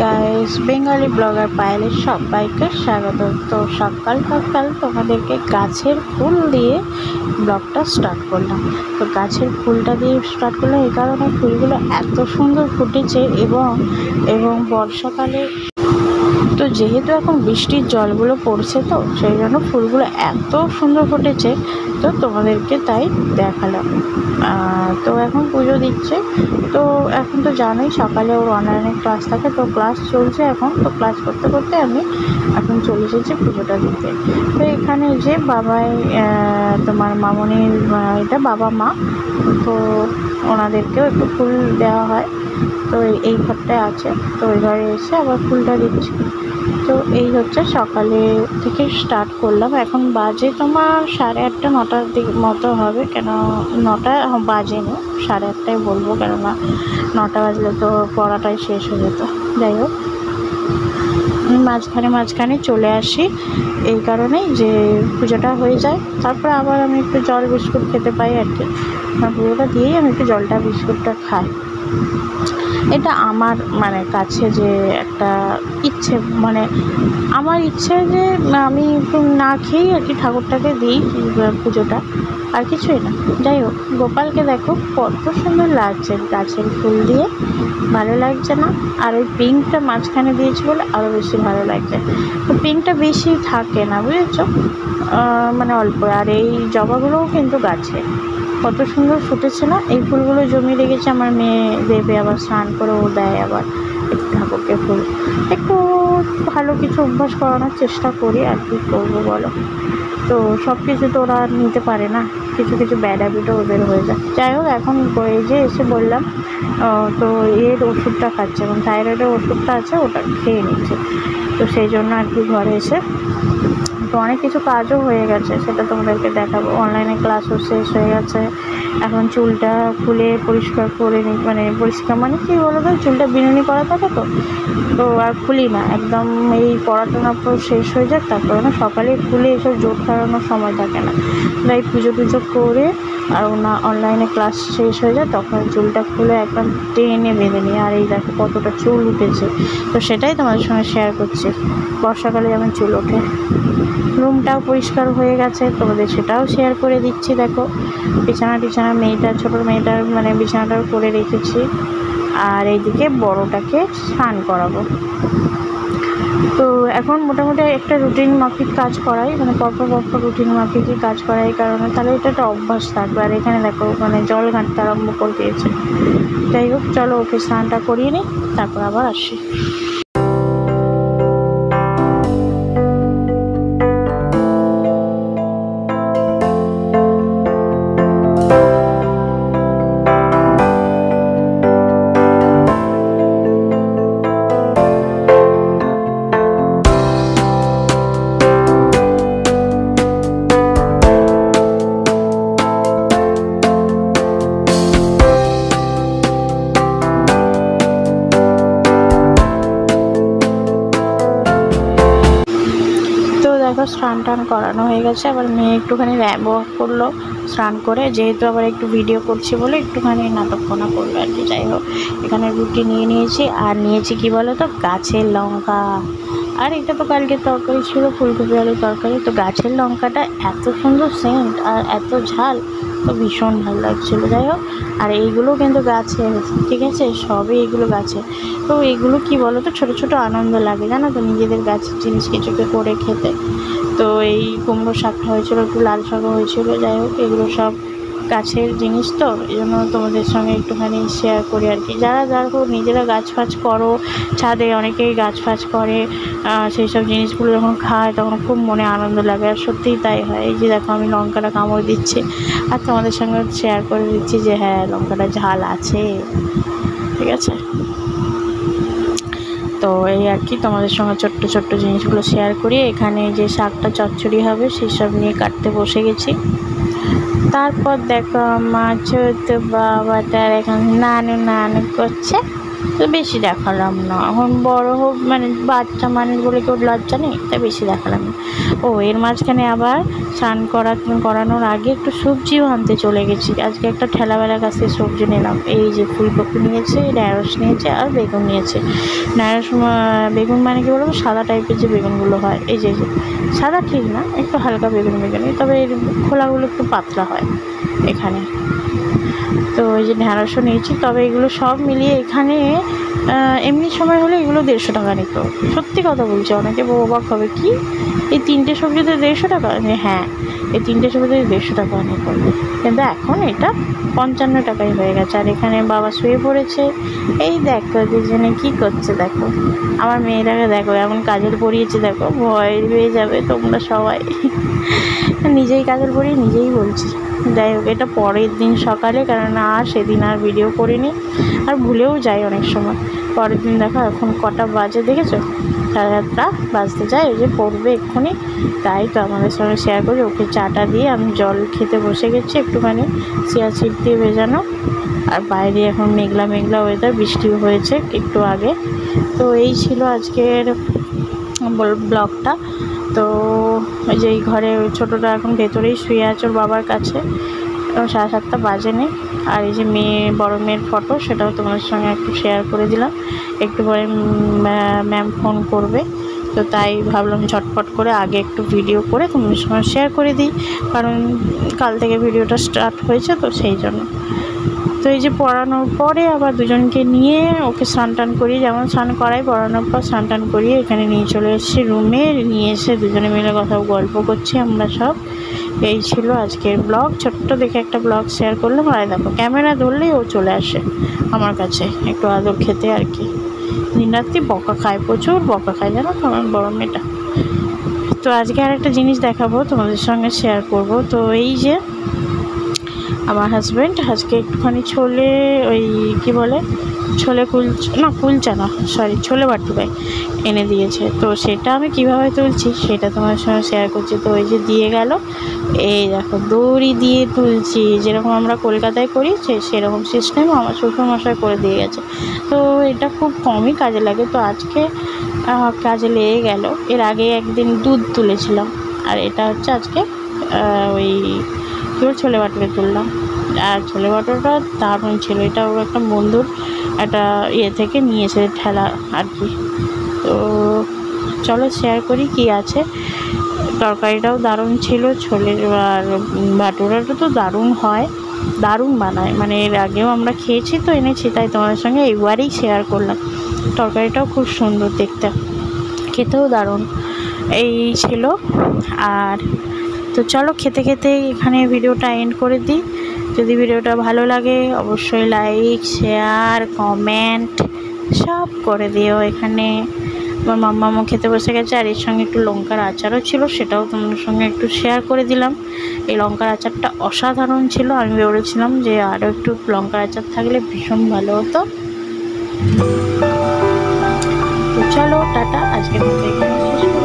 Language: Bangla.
গাইস, বেঙ্গলি ব্লগার পায়েলের সবাইকে স্বাগত। তো সকাল সকাল তোমাদেরকে গাছের ফুল দিয়ে ব্লগটা স্টার্ট করলাম। তো গাছের ফুলটা দিয়ে স্টার্ট করলাম এই কারণে ফুলগুলো এত সুন্দর ফুটেছে এবং এবং বর্ষাকালে তো যেহেতু এখন বৃষ্টির জলগুলো পড়ছে তো সেই জন্য ফুলগুলো এত সুন্দর ফুটেছে। তো তোমাদেরকে তাই দেখালাম। তো এখন পুজো দিচ্ছে। তো এখন তো জানোই সকালে ওর অনলাইনে ক্লাস থাকে, তো ক্লাস চলছে এখন। তো ক্লাস করতে করতে আমি এখন চলে এসেছি পুজোটা দিতে। তো এখানে যে বাবাই তোমার মামনির এটা বাবা মা, তো ওনাদেরকেও একটু ফুল দেওয়া হয়। তো এই ঘরটায় আছে, তো ওই ঘরে এসে আবার ফুলটা দিচ্ছি। তো এই হচ্ছে সকালে থেকে স্টার্ট করলাম। এখন বাজে তোমার 8:30 9টার দিকে মতো হবে, কেন 9টা বাজেনি, 8:30টায় বলবো, কেননা 9টা বাজলে তো পড়াটাই শেষ হয়ে যেত। যাই হোক, মাঝখানে চলে আসি এই কারণেই যে পুজোটা হয়ে যায়, তারপরে আবার আমি একটু জল বিস্কুট খেতে পাই আর কি। পুজোটা দিয়েই আমি একটু জলটা বিস্কুটটা খাই। এটা আমার কাছে যে একটা ইচ্ছে, আমার ইচ্ছে যে আমি একটু না খেয়েই আর কি ঠাকুরটাকে দিই পুজোটা, আর কিছুই না। যাই হোক, গোপালকে দেখো কত সুন্দর লাগছে গাছের ফুল দিয়ে, ভালো লাগছে না? আর ওই পিঙ্কটা মাঝখানে দিয়েছি বলে আরও বেশি ভালো লাগছে। তো পিঙ্কটা বেশি থাকে না, বুঝেছো, অল্প। আর এই জবাগুলোও কিন্তু গাছে কত সুন্দর ফুটেছে না? এই ফুলগুলো জমিয়ে রেখেছে, আমার মেয়ে দেবে আবার স্নান করে, ও দেয় আবার একটু ঠাকুরকে ফুল। একটু ভালো কিছু অভ্যাস করানোর চেষ্টা করি, আর কি করবো বলো। তো সব কিছু তো ওরা নিতে পারে না, কিছু কিছু ব্যাড হ্যাবিটও ওদের হয়ে যায়। যাই হোক, এখন এই যে এসে বললাম, তো এর ওষুধটা খাচ্ছে, এবং থাইরয়েডের ওষুধটা আছে, ওটা খেয়ে নিচ্ছে। তো সেই জন্য আর কি ঘরে এসে তো অনেক কিছু কাজও হয়ে গেছে, সেটা তোমাদেরকে দেখাবো। অনলাইনে ক্লাসও শেষ হয়ে গেছে। এখন চুলটা খুলে পরিষ্কার করে নিই, পরিষ্কার কী বলো তো, চুলটা বিনুনি করা থাকে তো তো আর খুলি না একদম। এই পড়াশোনা পুরো শেষ হয়ে যাক, তারপরে না সকালে খুলে এসব জোট খাওয়ানোর সময় থাকে না, তাই পুজো টুজো করে আর অনলাইনে ক্লাস শেষ হয়ে যায়, তখন চুলটা খুলে একদম টেনে বেঁধে নিই। আর এই দেখো কতটা চুল উঠেছে, তো সেটাই তোমাদের সঙ্গে শেয়ার করছি। বর্ষাকালে যেমন চুল ওঠে। রুমটাও পরিষ্কার হয়ে গেছে, তোমাদের সেটাও শেয়ার করে দিচ্ছি। দেখো বিছানা মেয়েটার, ছোটো মেয়েটার বিছানাটাও করে রেখেছি। আর এইদিকে বড়টাকে স্নান করাবো। তো এখন মোটামুটি একটা রুটিন মাফিক কাজ করাই, পরপর রুটিন মাফিকই কাজ করাই, কারণে তাহলে এটা একটা অভ্যাস থাকবে। আর এখানে দেখো জল ঘাঁটতে আরম্ভ করে দিয়েছে। যাই হোক, চলো ওকে স্নানটা করিয়ে নিই, তারপর আবার আসি। স্নান টান করানো হয়ে গেছে। আবার মেয়ে একটুখানি র্যাম্প ওয়াক করলো স্নান করে, যেহেতু আবার একটু ভিডিও করছি বলে একটুখানি নাটকপনা করলো আর কি। যাই হোক, এখানে রুটি নিয়েছি, আর নিয়েছি কি বলো তো, গাছের লঙ্কা। আর এটা তো কালকে তরকারি ছিল, ফুলকপি আলুর তরকারি। তো গাছের লঙ্কাটা এত সুন্দর সেন্ট আর এত ঝাল, তো ভীষণ ভালো লাগছিলো। যাই হোক, আর এইগুলো কিন্তু গাছে, ঠিক আছে, সবই এগুলো গাছে। তো এগুলো কি বলো তো, ছোটো ছোটো আনন্দ লাগে, জানো তো, নিজেদের গাছের জিনিস কিছুকে করে খেতে। তো এই কুমড়ো শাকটা হয়েছিল, একটু লাল শাকও হয়েছিল। যাই হোক, এগুলো সব গাছের জিনিস, তো এই জন্য তোমাদের সঙ্গে একটুখানি শেয়ার করি আর কি। যারা নিজেরা গাছ ফাছ করো, ছাদে অনেকেই গাছ ফাছ করে, সেই সব জিনিসগুলো যখন খায় তখন খুব মনে আনন্দ লাগে। আর সত্যিই তাই হয়। এই যে দেখো, আমি লঙ্কাটা কামড় দিচ্ছি আর তোমাদের সঙ্গে শেয়ার করে দিচ্ছি যে হ্যাঁ, লঙ্কাটা ঝাল আছে, ঠিক আছে। তো এই আর কি, তোমাদের সঙ্গে ছোট্ট জিনিসগুলো শেয়ার করি। এখানে যে শাকটা চচ্চড়ি হবে সেই সব নিয়ে কাটতে বসে গেছি। তারপর দেখো আমার ছোট বাবাটার এখন নানু করছে। তো বেশি দেখালাম না। এখন বড় হোক, মানে বাচ্চা মানুষ বলে কেউ লজ্জা নেই, তাই বেশি দেখালাম না। ও এর মাঝখানে আবার স্নান করানোর আগে একটু সবজিও আনতে চলে গেছি। আজকে একটা ঠেলাবেলার কাছ থেকে সবজি নিলাম। এই যে ফুলকপি নিয়েছে, ঢ্যাঁড়স নিয়েছে আর বেগুন নিয়েছে। ঢ্যাঁড়স বেগুন মানে কি বলবো, সাদা টাইপের যে বেগুনগুলো হয়, এই যে সাদা ঠিক না, একটু হালকা বেগুনি, তবে এর খোলাগুলো একটু পাতলা হয় এখানে। তো এই যে ঢ্যাঁড়সও নিয়েছি। তবে এগুলো সব মিলিয়ে এখানে এমনি সময় হলে এগুলো 150 টাকা নিত। সত্যি কথা বলছি, অনেকে অবাক হবে, কি এই 3টে সবজিতে 150 টাকা? হ্যাঁ, এই 3টে সবজিতে 150 টাকা নিত, কিন্তু এখন এটা 55 টাকাই হয়ে গেছে। আর এখানে বাবা শুয়ে পড়েছে। এই দেখো দুজনে কি করছে, দেখো আমার মেয়েটাকে দেখো, এমন কাজল পরিয়েছে, দেখো ভয় পেয়ে যাবে তোমরা সবাই। নিজেই কাজল পরিয়ে নিজেই বলছি। যাই হোক, এটা পরের দিন সকালে, কারণ সেদিন আর ভিডিও করিনি, আর ভুলেও যাই অনেক সময়। পরের দিন দেখো এখন কটা বাজে দেখেছো, 7:30 বাজতে যায়, ওই যে পড়বে এক্ষুনি। তাই তো আমাদের সঙ্গে শেয়ার করি। ওকে চাটা দিয়ে আমি জল খেতে বসে গেছি, একটুখানি চিয়া সিড দিয়ে ভেজানো। আর বাইরে এখন মেঘলা মেঘলা ওয়েদার, বৃষ্টিও হয়েছে একটু আগে। তো এই ছিল আজকের ব্লগটা। তো ওই যে এই ঘরে ওই ছোটোটা এখন ভেতরেই শুয়ে আছে ওর বাবার কাছে, 7:30 বাজে নেই। আর এই যে বড় মেয়ের ফটো, সেটাও তোমাদের সঙ্গে একটু শেয়ার করে দিলাম। একটু পরে ম্যাম ফোন করবে, তো তাই ভাবলাম ঝটপট করে আগে একটু ভিডিও করে তোমাদের সঙ্গে শেয়ার করে দিই, কারণ কাল থেকে ভিডিওটা স্টার্ট হয়েছে, তো সেই জন্য। তো এই যে পড়ানোর পরে আবার দুজনকে নিয়ে ওকে স্নান টান করিয়ে, যেমন স্নান করাই, পড়ানোর পর স্নান টান করিয়ে এখানে নিয়ে চলে এসেছি রুমে। নিয়ে এসে দুজনে মিলে কথা গল্প করছি আমরা সব। এই ছিল আজকের ব্লগ, ছোট্ট দেখে একটা ব্লগ শেয়ার করলাম। আর দেখো ক্যামেরা ধরলেই ও চলে আসে আমার কাছে একটু আদর খেতে আর কি। দিনরাত্রি বকা খায়, প্রচুর বকা খায়, জানো তো আমার বড় মেয়েটা। তো আজকে আর একটা জিনিস দেখাবো, তোমাদের সঙ্গে শেয়ার করব। তো এই যে আমার হাজব্যান্ড আজকে একটুখানি ছোলে, ওই কি বলে, ছোলে কুলচা না, সরি, ছোলে ভাটুরাই এনে দিয়েছে। তো সেটা আমি কিভাবে তুলছি সেটা তোমার সঙ্গে শেয়ার করছি। তো ওই যে দিয়ে গেল, এই দেখো দড়ি দিয়ে তুলছি, যেরকম আমরা কলকাতায় করি সেরকম সিস্টেম আমার শ্বশুরমশাই করে দিয়ে গেছে। তো এটা খুব কমই কাজে লাগে, তো আজকে কাজে লেগে গেল। এর আগে একদিন দুধ তুলেছিলাম, আর এটা হচ্ছে আজকে ওই ছোলে ভাটুরে তুললাম। আর ছোলে ভাটুরটা দারুণ ছিল, এটা ওর একটা বন্ধুর একটা থেকে নিয়েছে ঠেলা আর কি। তো চলো শেয়ার করি কি আছে। তরকারিটাও দারুণ ছিল, ছোলের আর ভাটুরাটা তো দারুণ হয়, দারুণ বানায়, মানে এর আগেও আমরা খেয়েছি, তো এনেছি, তাই তোমাদের সঙ্গে এইবারেই শেয়ার করলাম। তরকারিটাও খুব সুন্দর দেখতে, খেতেও দারুণ। এই ছিল। আর তো চলো খেতে খেতে এখানে ভিডিওটা এন্ড করে দিই। যদি ভিডিওটা ভালো লাগে অবশ্যই লাইক, শেয়ার, কমেন্ট সব করে দিও। এখানে আমার মাম্মামও খেতে বসে গেছে, আর এর সঙ্গে একটু লঙ্কার আচারও ছিল, সেটাও তোমাদের সঙ্গে একটু শেয়ার করে দিলাম। এই লঙ্কার আচারটা অসাধারণ ছিল, আমি বলেছিলাম যে আরও একটু লঙ্কার আচার থাকলে ভীষণ ভালো হতো। তো চলো টাটা, আজকের মতো এখানে শেষ।